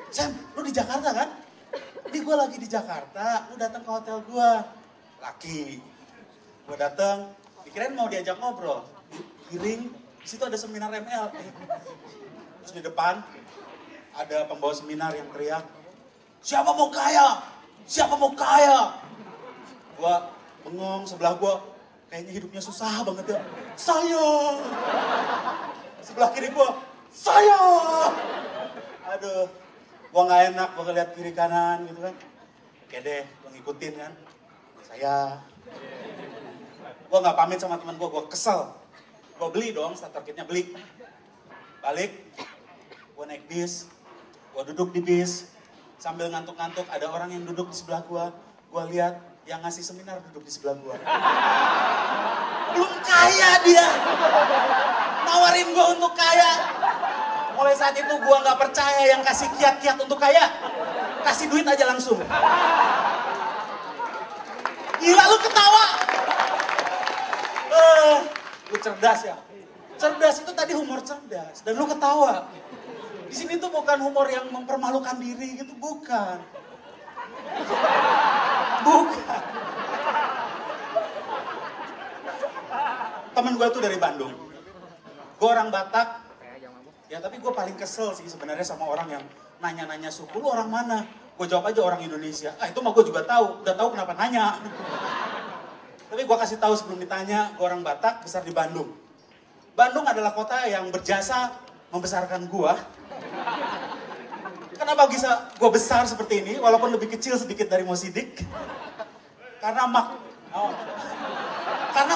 Sam, lu di Jakarta kan? Ini gue lagi di Jakarta, lu datang ke hotel gue. Laki. Gue datang, dikirain mau diajak ngobrol. Giring, di situ ada seminar ML. Terus di depan, ada pembawa seminar yang teriak, siapa mau kaya? Siapa mau kaya? Gue bengong, sebelah gue, kayaknya hidupnya susah banget ya. Saya! Sebelah kiri gue, saya! Aduh, gue gak enak, gue ngeliat kiri kanan gitu kan. Oke deh, gue ngikutin kan. Saya. Gue gak pamit sama teman gue kesel. Gue beli dong, starter kitnya beli. Balik, gue naik bis, gue duduk di bis. Sambil ngantuk-ngantuk, ada orang yang duduk di sebelah gue. Gue lihat yang ngasih seminar duduk di sebelah gue. Belum kaya dia. Nawarin gue untuk kaya. Mulai saat itu gue gak percaya yang kasih kiat-kiat untuk kaya. Kasih duit aja langsung. Gila lu ketawa. Lu cerdas ya. Cerdas itu tadi humor cerdas. Dan lu ketawa. Di sini tuh bukan humor yang mempermalukan diri gitu. Bukan. Bukan. Temen gue tuh dari Bandung. Gue orang Batak. Ya tapi gue paling kesel sih sebenarnya sama orang yang nanya-nanya suku, lu orang mana? Gue jawab aja orang Indonesia. Ah itu mah gue juga tahu, udah tahu kenapa nanya. Tapi gue kasih tahu sebelum ditanya, gue orang Batak, besar di Bandung. Bandung adalah kota yang berjasa membesarkan gue. Kenapa bisa gue besar seperti ini, walaupun lebih kecil sedikit dari Mosidik? Karena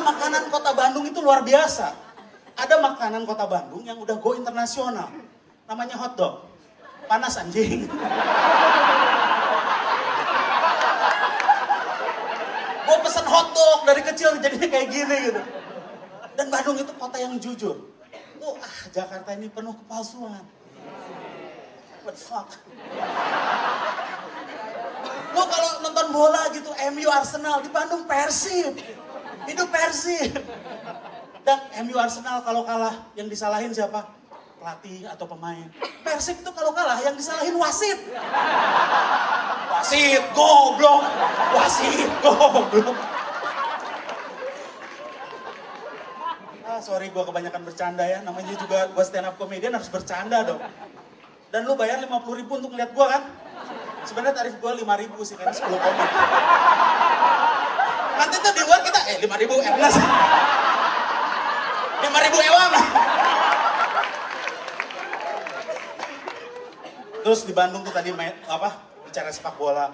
makanan kota Bandung itu luar biasa. Ada makanan kota Bandung yang udah go internasional. Namanya hotdog. Panas anjing. Gue pesen hotdog dari kecil jadinya kayak gini gitu. Dan Bandung itu kota yang jujur. Jakarta ini penuh kepalsuan. What the fuck? Lo kalau nonton bola gitu, MU Arsenal, di Bandung Persib. Itu Persib. Dan MU Arsenal kalau kalah, yang disalahin siapa? Pelatih atau pemain. Persib itu kalau kalah, yang disalahin wasit. Wasit, goblok. Wasit, goblok. Sorry gue kebanyakan bercanda ya. Namanya juga gue stand up comedian harus bercanda dong. Dan lu bayar 50.000 untuk ngeliat gue kan? Sebenarnya tarif gue 5.000 sih, kan 10 komik. Nanti tuh di luar kita, 5.000 plus. 5.000 ewang. Terus di Bandung tuh tadi bicara sepak bola.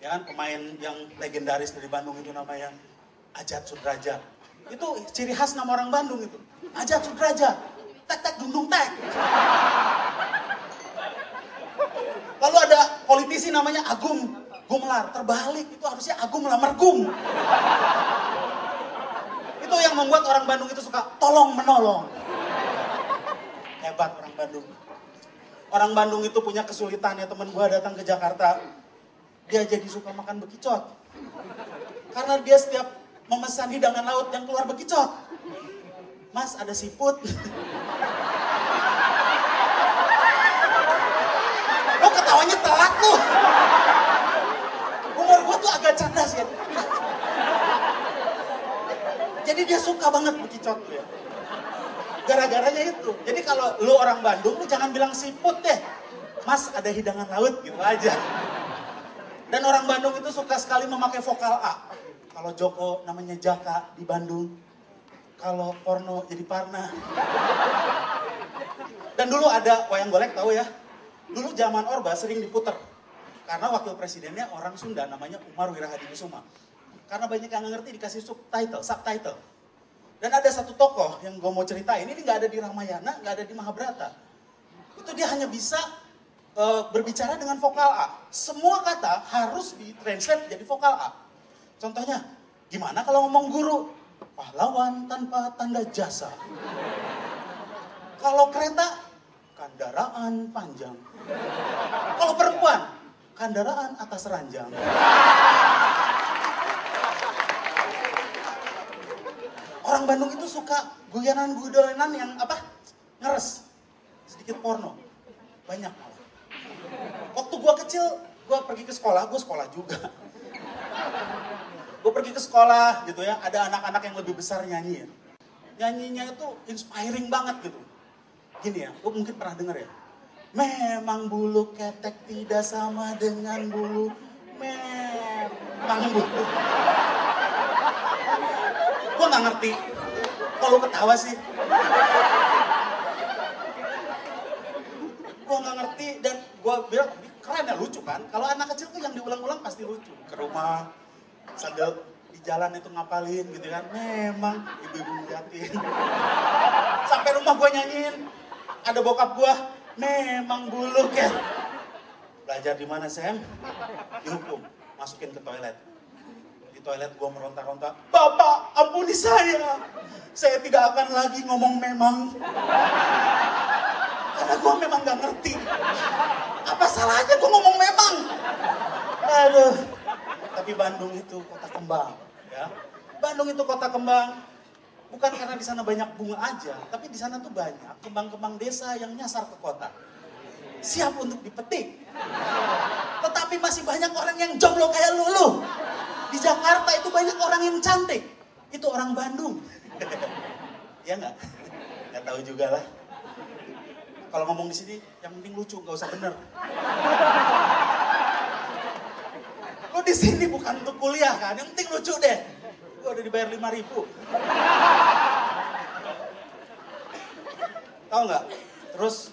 Ya kan, pemain yang legendaris dari Bandung itu namanya Ajat Sudrajat. Itu ciri khas nama orang Bandung itu. Ajat Sudrajat. Tek-tek dung tek. Lalu ada politisi namanya Agung Gumelar. Terbalik, itu harusnya Agung Lamergung. Itu yang membuat orang Bandung itu suka tolong menolong. Hebat orang Bandung. Orang Bandung itu punya kesulitan ya, temen gue datang ke Jakarta. Dia jadi suka makan bekicot. Karena dia setiap memesan hidangan laut yang keluar bekicot. Mas ada siput. Lo ketawanya telat lu. Umur gue tuh agak cerdas ya. Jadi dia suka banget bekicot tuh ya. Gara-garanya itu. Jadi kalau lu orang Bandung, lu jangan bilang siput deh. Mas ada hidangan laut gitu aja. Dan orang Bandung itu suka sekali memakai vokal A. Kalau Joko namanya Jaka di Bandung. Kalau porno jadi Parna. Dan dulu ada wayang golek tahu ya. Dulu zaman Orba sering diputer. Karena wakil presidennya orang Sunda namanya Umar Wirahadikusuma. Karena banyak yang nggak ngerti dikasih subtitle. Dan ada satu tokoh yang gue mau ceritain, ini nggak ada di Ramayana, nggak ada di Mahabharata. Itu dia hanya bisa berbicara dengan vokal A. Semua kata harus ditranslate jadi vokal A. Contohnya, gimana kalau ngomong guru? Pahlawan tanpa tanda jasa. Kalau kereta, kendaraan panjang. Kalau perempuan, kendaraan atas ranjang. Orang Bandung itu suka guyonan-guyonan yang ngeres. Sedikit porno. Banyak malah. Waktu gue kecil, gue pergi ke sekolah, gue sekolah juga. Gue pergi ke sekolah gitu ya, ada anak-anak yang lebih besar nyanyi ya. Nyanyinya itu inspiring banget gitu. Gini ya, gue mungkin pernah denger ya. Memang bulu ketek tidak sama dengan bulu. Memang bulu. Gue gak ngerti. Kok lu ketawa sih? Gue gak ngerti dan gue bilang, keren ya, lucu kan? Kalau anak kecil tuh yang diulang-ulang pasti lucu. Ke rumah, sambil di jalan itu ngapalin gitu kan. Memang ibu-ibu ngeliatin. Sampai rumah gue nyanyiin, ada bokap gue, memang bulu ya. Belajar di mana Sam? Dihukum, masukin ke toilet. Di toilet gue meronta-ronta, Bapak ampuni saya tidak akan lagi ngomong memang. Karena gue memang gak ngerti. Apa salahnya gue ngomong memang? Aduh. Tapi Bandung itu kota kembang, ya. Bandung itu kota kembang. Bukan karena di sana banyak bunga aja, tapi di sana tuh banyak kembang-kembang desa yang nyasar ke kota. Siap untuk dipetik. Tetapi masih banyak orang yang jomblo kayak lu. Di Jakarta itu banyak orang yang cantik. Itu orang Bandung. Ya nggak? Nggak tahu juga lah. Kalau ngomong di sini, yang penting lucu, nggak usah bener. Lo di sini bukan untuk kuliah kan? Yang penting lucu deh. Gue udah dibayar 5.000. Tahu nggak? Terus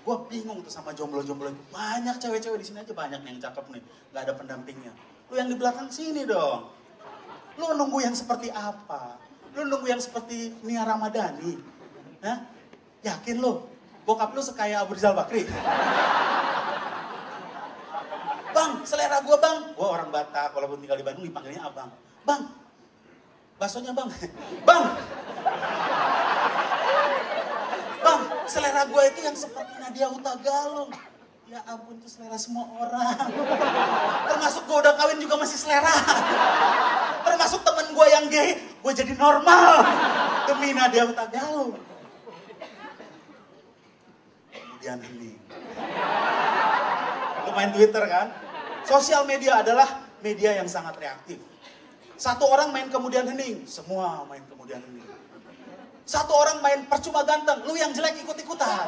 gue bingung tuh sama jomblo-jomblo. Banyak cewek-cewek di sini aja banyak yang cakep nih, nggak ada pendampingnya. Lu yang di belakang sini dong. Lu nunggu yang seperti apa? Lu nunggu yang seperti Nia Ramadhani? Hah? Yakin lu? Bokap lu sekaya Abu Rizal Bakri? Bang, selera gue bang. Gue orang Batak, walaupun tinggal di Bandung dipanggilnya abang. Bang, baksonya bang. Bang, bang, selera gue itu yang seperti Nadia Hutagalung. Ya ampun, itu selera semua orang. Termasuk gue udah kawin juga masih selera. Termasuk temen gue yang gay, gue jadi normal. Demi Nadia Hutagalung. Kemudian hening. Lu main Twitter kan? Sosial media adalah media yang sangat reaktif. Satu orang main kemudian hening, semua main kemudian hening. Satu orang main percuma ganteng, lu yang jelek ikut-ikutan.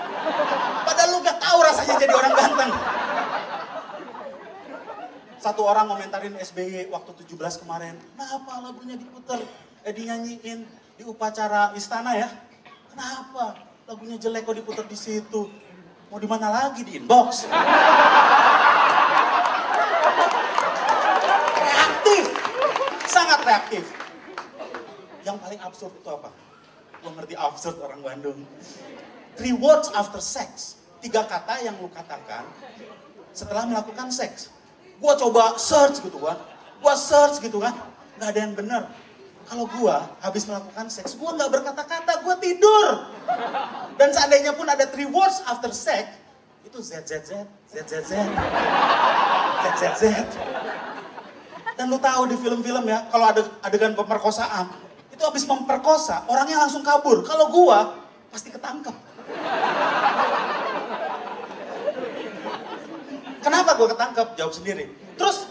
Padahal lu gak tahu rasanya jadi orang ganteng. Satu orang komentarin SBY waktu 17 kemarin, kenapa lagunya diputer, dinyanyiin di upacara istana ya? Kenapa lagunya jelek kok diputer di situ? Mau di mana lagi, di inbox? Reaktif, sangat reaktif. Yang paling absurd itu apa? Gue ngerti absurd orang Bandung. 3 words after sex. 3 kata yang lu katakan setelah melakukan seks. Gue coba search gitu kan. Gak ada yang bener. Kalau gue habis melakukan seks, gue gak berkata-kata, gue tidur. Dan seandainya pun ada 3 words after sex, itu ZZZ. Dan lu tahu di film-film ya, kalau ada adegan pemerkosaan, itu habis memperkosa, orangnya langsung kabur. Kalau gua, pasti ketangkep. Kenapa gua ketangkep? Jawab sendiri. Terus,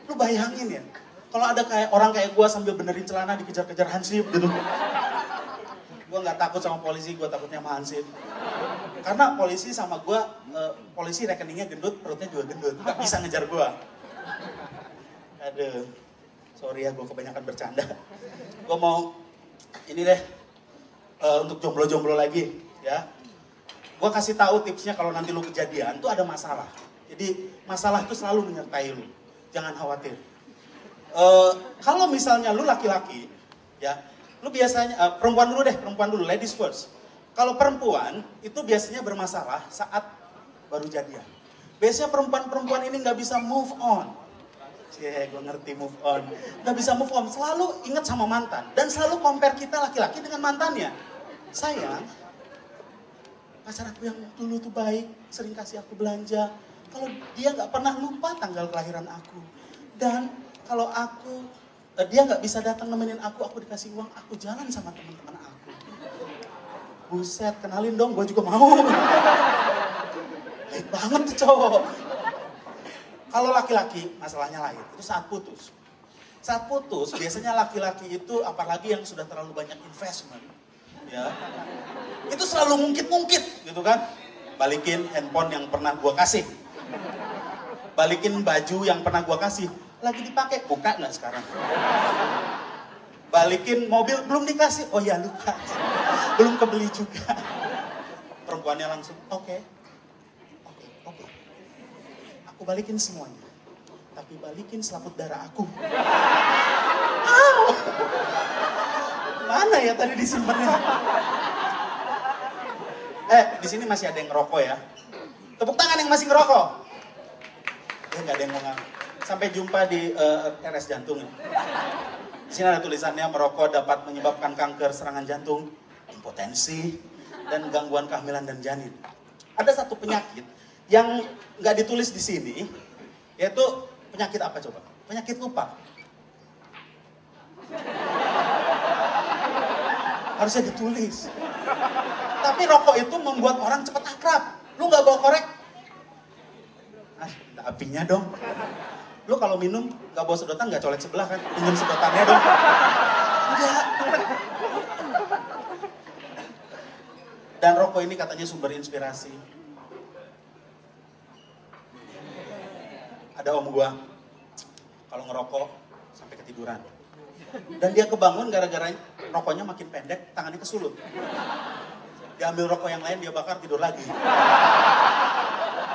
lu bayangin ya, kalau ada kayak orang kayak gua sambil benerin celana dikejar-kejar Hansip gitu. Gua nggak takut sama polisi, gua takutnya sama Hansip. Karena polisi sama gua, polisi rekeningnya gendut, perutnya juga gendut. Nggak bisa ngejar gua. Aduh, sorry ya, gue kebanyakan bercanda. Gue mau, ini deh, untuk jomblo-jomblo lagi, ya. Gue kasih tahu tipsnya kalau nanti lu kejadian, tuh ada masalah. Jadi, masalah tuh selalu menyertai lu. Jangan khawatir. Kalau misalnya lu laki-laki, ya, lu biasanya, perempuan dulu, ladies first. Kalau perempuan, itu biasanya bermasalah saat baru jadian. Biasanya perempuan-perempuan ini nggak bisa move on. Gue ngerti move on. Gak bisa move on, selalu ingat sama mantan. Dan selalu compare kita laki-laki dengan mantannya. Sayang, pacar aku yang dulu tuh baik, sering kasih aku belanja. Kalau dia gak pernah lupa tanggal kelahiran aku. Dan kalau dia gak bisa datang nemenin aku dikasih uang, aku jalan sama teman-teman aku. Buset, kenalin dong, gue juga mau. Dikit banget tuh cowok. Kalau laki-laki masalahnya lain, itu saat putus. Saat putus biasanya laki-laki itu apalagi yang sudah terlalu banyak investment, ya, itu selalu ngungkit-ngungkit gitu kan. Balikin handphone yang pernah gua kasih, balikin baju yang pernah gua kasih, lagi dipakai, buka nggak sekarang? Balikin mobil, belum dikasih, oh ya lupa, belum kebeli juga. Perempuannya langsung, oke, aku balikin semuanya, tapi balikin selaput darah aku. Mana ya tadi disimpannya? Di sini masih ada yang ngerokok ya. Tepuk tangan yang masih ngerokok. Ya nggak ada yang ngomong. Sampai jumpa di RS jantung. Di sini ada tulisannya merokok dapat menyebabkan kanker serangan jantung, impotensi, dan gangguan kehamilan dan janin. Ada satu penyakit yang nggak ditulis di sini, yaitu penyakit apa coba? Penyakit lupa. Harusnya ditulis. Tapi rokok itu membuat orang cepat akrab. Lu nggak bawa korek? Minta apinya dong. Lu kalau minum nggak bawa sedotan, nggak colek sebelah kan? Minum sedotannya dong. Enggak. Dan rokok ini katanya sumber inspirasi. Ada om gua, kalau ngerokok sampai ketiduran. Dan dia kebangun gara-gara rokoknya makin pendek, tangannya kesulut. Dia ambil rokok yang lain, dia bakar, tidur lagi.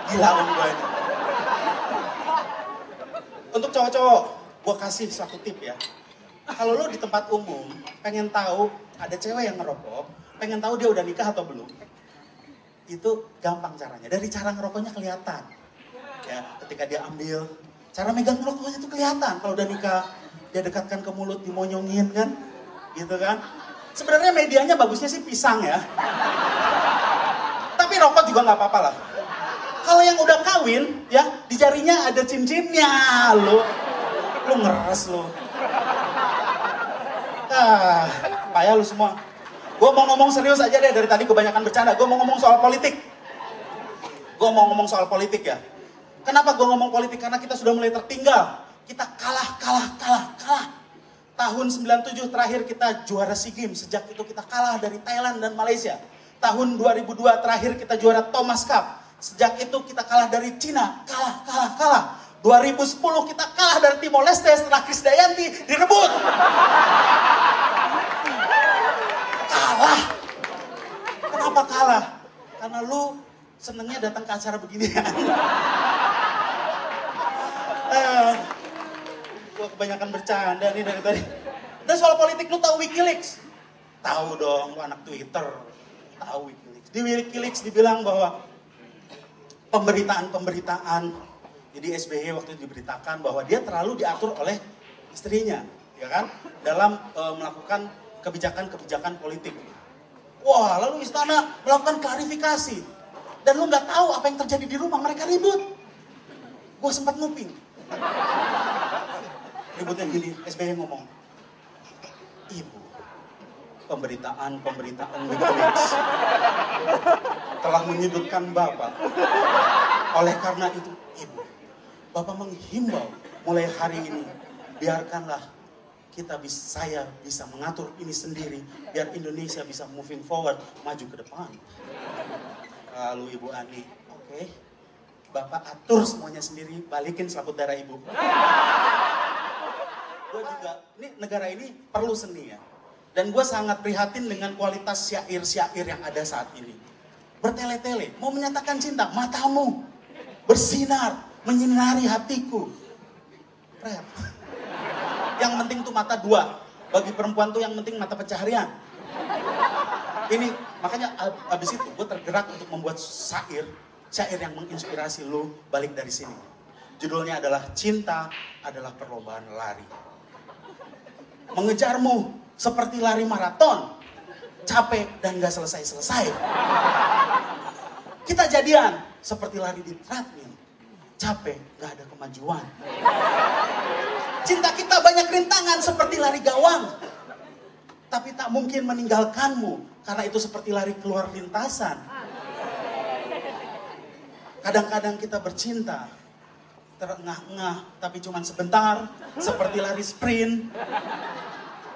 Gila om gua ini. Untuk cowok-cowok, gua kasih satu tip ya. Kalau lo di tempat umum, pengen tahu ada cewek yang ngerokok, pengen tahu dia udah nikah atau belum, itu gampang caranya. Dari cara ngerokoknya kelihatan. Ya, ketika dia ambil, cara megang rokoknya itu kelihatan. Kalau udah nikah, dia dekatkan ke mulut, dimonyongin kan, gitu kan. Sebenarnya medianya bagusnya sih pisang ya. Tapi rokok juga nggak apa-apa lah. Kalau yang udah kawin, ya di jarinya ada cincinnya, lu ngeres lu. Payah lu semua. Gue mau ngomong serius aja deh, dari tadi kebanyakan bercanda. Gue mau ngomong soal politik. Gue mau ngomong soal politik ya. Kenapa gue ngomong politik? Karena kita sudah mulai tertinggal. Kita kalah. Tahun 97 terakhir kita juara SEA Games. Sejak itu kita kalah dari Thailand dan Malaysia. Tahun 2002 terakhir kita juara Thomas Cup. Sejak itu kita kalah dari Cina. Kalah. 2010 kita kalah dari Timor Leste setelah Krisdayanti direbut. Kalah. Kenapa kalah? Karena lu senengnya datang ke acara beginian. Gua kebanyakan bercanda nih dari tadi. Dan soal politik, lu tahu WikiLeaks? Tahu dong, lu anak Twitter. Tahu WikiLeaks. Di WikiLeaks dibilang bahwa pemberitaan, jadi SBY waktu itu diberitakan bahwa dia terlalu diatur oleh istrinya, ya kan? Dalam melakukan kebijakan-kebijakan politik. Wah, lalu istana melakukan klarifikasi. Dan lu nggak tahu apa yang terjadi di rumah, mereka ribut. Gua sempat nguping. Ributnya gini, SBY ngomong, Ibu, pemberitaan WikiLeaks telah menyudutkan Bapak. Oleh karena itu, Ibu, Bapak menghimbau mulai hari ini, biarkanlah saya bisa mengatur ini sendiri, biar Indonesia bisa moving forward, maju ke depan. Lalu Ibu Ani, oke, Bapak atur semuanya sendiri, balikin selaput darah Ibu. Gue juga, ini negara ini perlu seni ya. Dan gue sangat prihatin dengan kualitas syair-syair yang ada saat ini. Bertele-tele, mau menyatakan cinta, matamu bersinar, menyinari hatiku. Rap. Yang penting tuh mata dua. Bagi perempuan tuh yang penting mata pencaharian. Ini, makanya abis itu gue tergerak untuk membuat syair yang menginspirasi lu balik dari sini. Judulnya adalah Cinta adalah Perlombaan Lari. Mengejarmu seperti lari maraton, capek dan gak selesai-selesai. Kita jadian seperti lari di treadmill, capek gak ada kemajuan. Cinta kita banyak rintangan seperti lari gawang, tapi tak mungkin meninggalkanmu karena itu seperti lari keluar lintasan. Kadang-kadang kita bercinta, terengah-engah, tapi cuma sebentar, seperti lari sprint.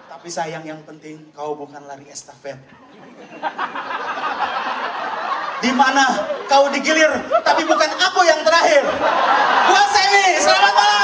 Tapi sayang, yang penting kau bukan lari estafet. Di mana kau digilir, tapi bukan aku yang terakhir. Gua Semi, selamat malam.